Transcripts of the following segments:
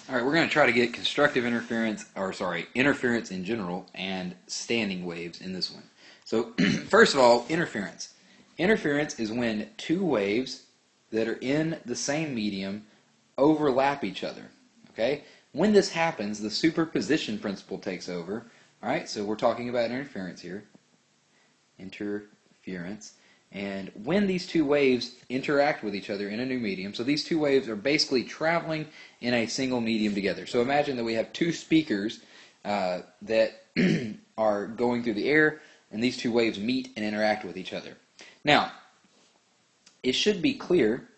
All right, we're going to try to get constructive interference, or sorry, interference in general, and standing waves in this one. So, first of all, interference. Interference is when two waves that are in the same medium overlap each other. Okay? When this happens, the superposition principle takes over. All right, so we're talking about interference here. Interference. And when these two waves interact with each other in a new medium, so these two waves are basically traveling in a single medium together. So imagine that we have two speakers that are going through the air, and these two waves meet and interact with each other. Now, it should be clear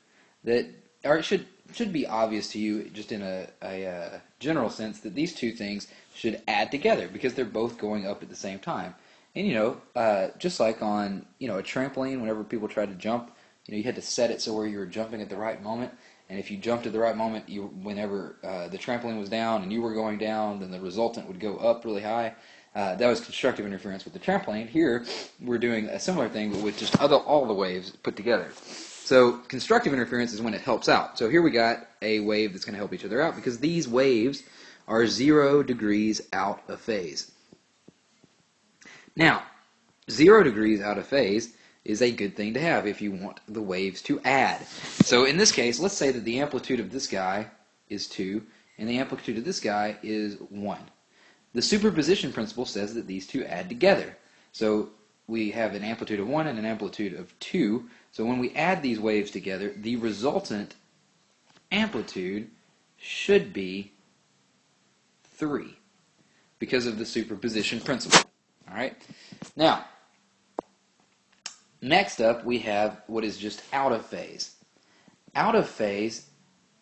that, or it should be obvious to you, just in a general sense, that these two things should add together because they're both going up at the same time. And just like on a trampoline, whenever people try to jump, you had to set it so where you were jumping at the right moment. And if you jumped at the right moment, whenever the trampoline was down and you were going down, then the resultant would go up really high. That was constructive interference with the trampoline. Here, we're doing a similar thing, but with just all the waves put together. So constructive interference is when it helps out. So here we got a wave that's going to help each other out because these waves are 0 degrees out of phase. Now, 0 degrees out of phase is a good thing to have if you want the waves to add. So in this case, let's say that the amplitude of this guy is 2 and the amplitude of this guy is 1. The superposition principle says that these two add together. So we have an amplitude of 1 and an amplitude of 2. So when we add these waves together, the resultant amplitude should be 3 because of the superposition principle. All right. Now, next up we have what is just out of phase. Out of phase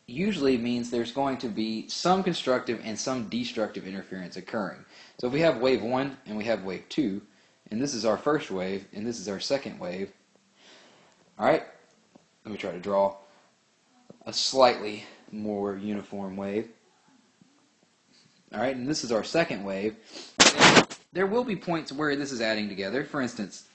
usually means there's going to be some constructive and some destructive interference occurring. So if we have wave 1 and we have wave 2, and this is our first wave and this is our second wave, all right, let me try to draw a slightly more uniform wave. All right, and this is our second wave. There will be points where this is adding together, for instance,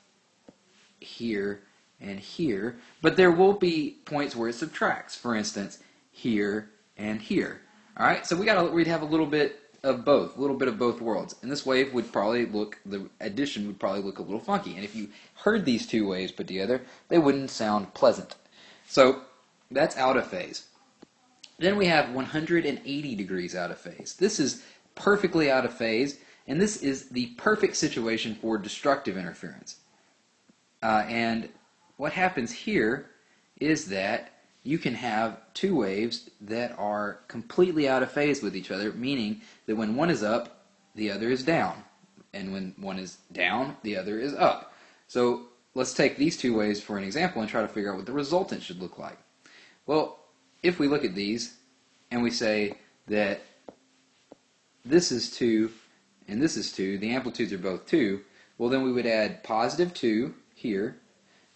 here and here, but there will be points where it subtracts, for instance, here and here. All right, so we'd have a little bit of both, worlds, and this wave would probably the addition would probably look a little funky, and if you heard these two waves put together, they wouldn't sound pleasant. So that's out of phase. Then we have 180 degrees out of phase. This is perfectly out of phase. And this is the perfect situation for destructive interference. And what happens here is that you can have two waves that are completely out of phase with each other, meaning that when one is up, the other is down. And when one is down, the other is up. So let's take these two waves for an example and try to figure out what the resultant should look like. Well, if we look at these and we say that this is 2 and this is 2, the amplitudes are both 2, well then we would add positive 2 here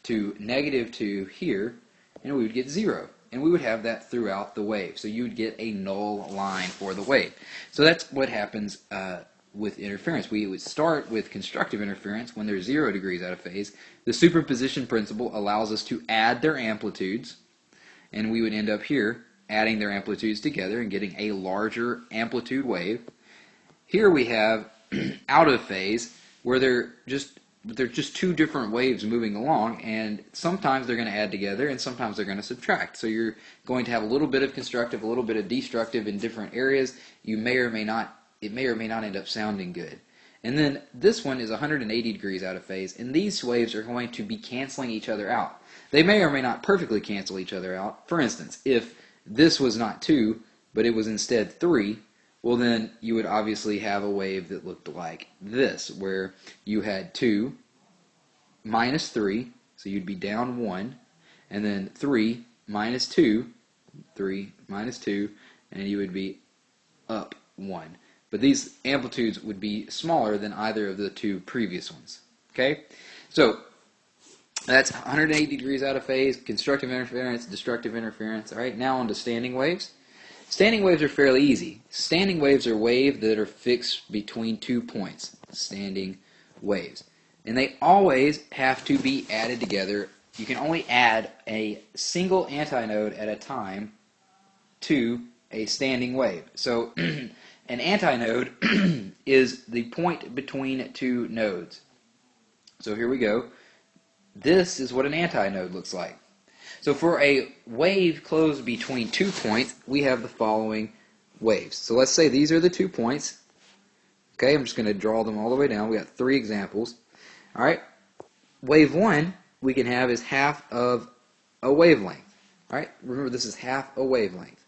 to negative 2 here, and we would get 0. And we would have that throughout the wave. So you would get a null line for the wave. So that's what happens with interference. We would start with constructive interference when they're 0 degrees out of phase. The superposition principle allows us to add their amplitudes, and we would end up here adding their amplitudes together and getting a larger amplitude wave. Here we have out of phase, where they're just two different waves moving along, and sometimes they're going to add together and sometimes they're going to subtract. So you're going to have a little bit of constructive, a little bit of destructive in different areas. It may or may not end up sounding good. And then this one is 180 degrees out of phase, and these waves are going to be canceling each other out. They may or may not perfectly cancel each other out. For instance, if this was not 2, but it was instead 3, well then you would obviously have a wave that looked like this, where you had 2 minus 3, so you'd be down 1, and then 3 minus 2, 3 minus 2, and you would be up 1. But these amplitudes would be smaller than either of the two previous ones. Okay? So that's 180 degrees out of phase, constructive interference, destructive interference. All right, now on to standing waves. Standing waves are fairly easy. Standing waves are waves that are fixed between 2 points. Standing waves. And they always have to be added together. You can only add a single antinode at a time to a standing wave. So an antinode is the point between two nodes. So here we go. This is what an antinode looks like. So for a wave closed between 2 points, we have the following waves. So let's say these are the 2 points. Okay, I'm just going to draw them all the way down. We got 3 examples. All right. Wave 1 we can have is half of a wavelength. All right. Remember, this is half a wavelength.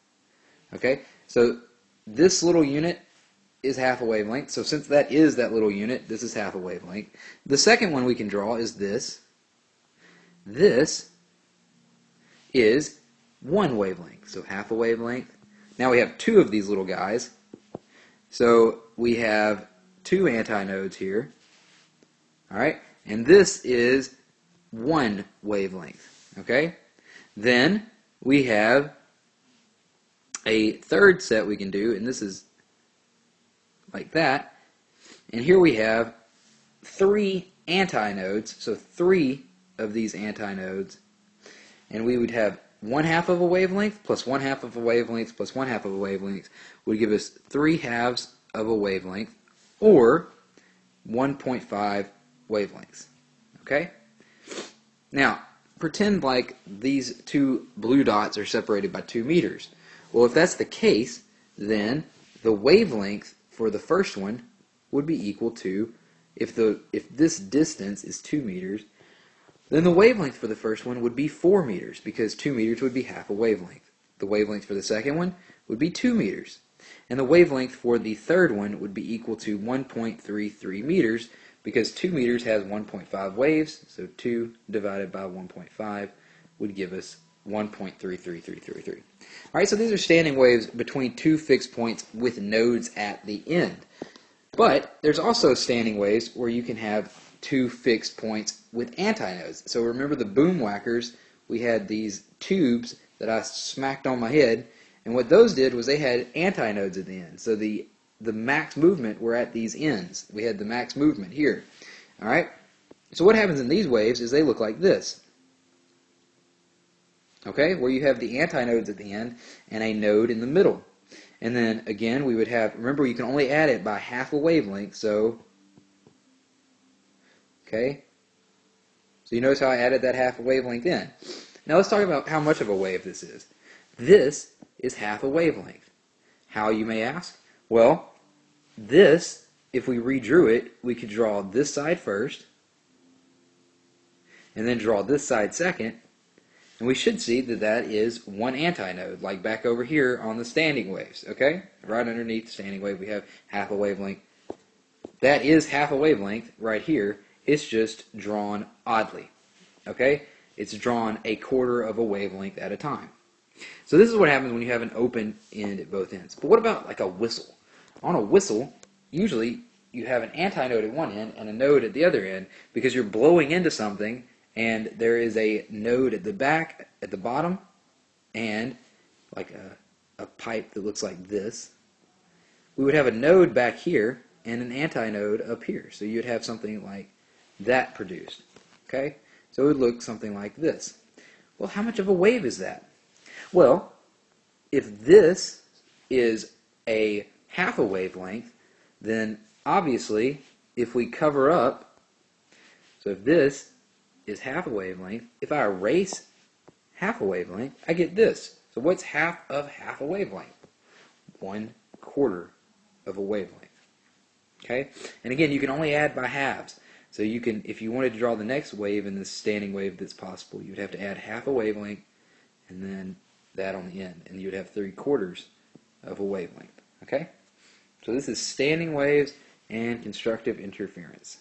Okay. So this little unit is half a wavelength. So since that is that little unit, this is half a wavelength. The second one we can draw is this. This is 1 wavelength. So half a wavelength. Now we have 2 of these little guys. So we have 2 antinodes here. All right. And this is 1 wavelength. Okay. Then we have a third set we can do, and this is like that. And here we have 3 antinodes, so 3 of these antinodes, and we would have 1/2 of a wavelength plus 1/2 of a wavelength plus 1/2 of a wavelength would give us 3/2 of a wavelength, or 1.5 wavelengths. Okay? Now, pretend like these 2 blue dots are separated by 2 meters. Well, if that's the case, then the wavelength for the first one would be equal to, if this distance is 2 meters, then the wavelength for the first one would be 4 meters, because 2 meters would be half a wavelength. The wavelength for the second one would be 2 meters. And the wavelength for the third one would be equal to 1.33 meters, because 2 meters has 1.5 waves, so 2 divided by 1.5 would give us 1.33333. Alright, so these are standing waves between 2 fixed points with nodes at the end. But there's also standing waves where you can have 2 fixed points with antinodes. So remember the boom whackers, we had these tubes that I smacked on my head, and what those did was they had antinodes at the end. So the max movement were at these ends. We had the max movement here. Alright? So what happens in these waves is they look like this. Okay? Where you have the antinodes at the end and a node in the middle. And then again we would have, remember you can only add it by half a wavelength, so okay? So you notice how I added that half a wavelength in. Now let's talk about how much of a wave this is. This is half a wavelength. How, you may ask? Well, this, if we redrew it, we could draw this side first, and then draw this side second, and we should see that that is 1 antinode, like back over here on the standing waves, okay? Right underneath the standing wave we have half a wavelength. That is half a wavelength right here. It's just drawn oddly, okay? It's drawn a quarter of a wavelength at a time. So this is what happens when you have an open end at both ends. But what about like a whistle? On a whistle, usually you have an antinode at one end and a node at the other end, because you're blowing into something and there is a node at the back, at the bottom, and like a pipe that looks like this. We would have a node back here and an antinode up here. So you'd have something like that produced. Okay? So it would look something like this. Well, how much of a wave is that? Well, if this is a half a wavelength, then obviously if we cover up, so if this is half a wavelength, if I erase half a wavelength, I get this. So what's half of half a wavelength? 1/4 of a wavelength. Okay? And again, you can only add by halves. So you can, if you wanted to draw the next wave in this standing wave that's possible, you'd have to add half a wavelength and then that on the end, and you'd have 3/4 of a wavelength. Okay? So this is standing waves and constructive interference.